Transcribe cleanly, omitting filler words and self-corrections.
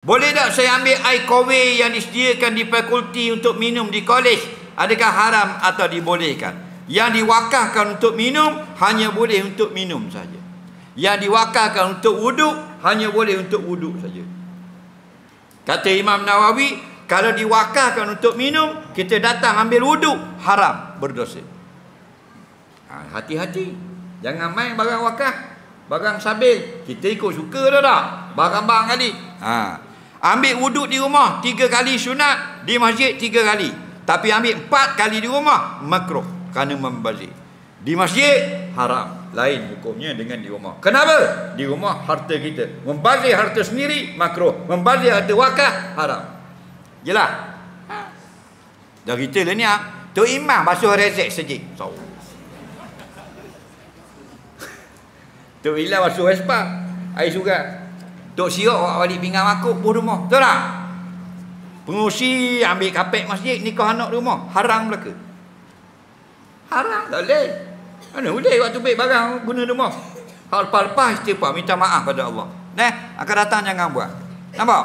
Boleh tak saya ambil air kowe yang disediakan di fakulti untuk minum di kolej? Adakah haram atau dibolehkan? Yang diwakafkan untuk minum hanya boleh untuk minum saja. Yang diwakafkan untuk wuduk hanya boleh untuk wuduk saja. Kata Imam Nawawi, kalau diwakafkan untuk minum, kita datang ambil wuduk, haram, berdosa. Hati-hati, jangan main barang wakaf, barang sabil. Kita ikut suka dah tak? Barang-barang kali. Ambil wuduk di rumah 3 kali sunat, di masjid 3 kali. Tapi ambil 4 kali di rumah, makruh kerana membazir. Di masjid haram, lain hukumnya dengan di rumah. Kenapa? Di rumah harta kita. Membazir harta sendiri makruh, membazir harta wakaf haram. Jelas? Dah kita lah ni Tok Imam basuh rezek sejik. Tok Ila basuh Vespa, air surat. Tok Siok awak balik pinggan makuk pun rumah. Betul tak? Pengusi ambil kapek masjid, nikah anak di rumah. Haram belaka. Haram tak boleh. Mana boleh waktu baik barang guna di rumah. Hal lepas istighfar, minta maaf pada Allah. Akan datang jangan buat. Nampak?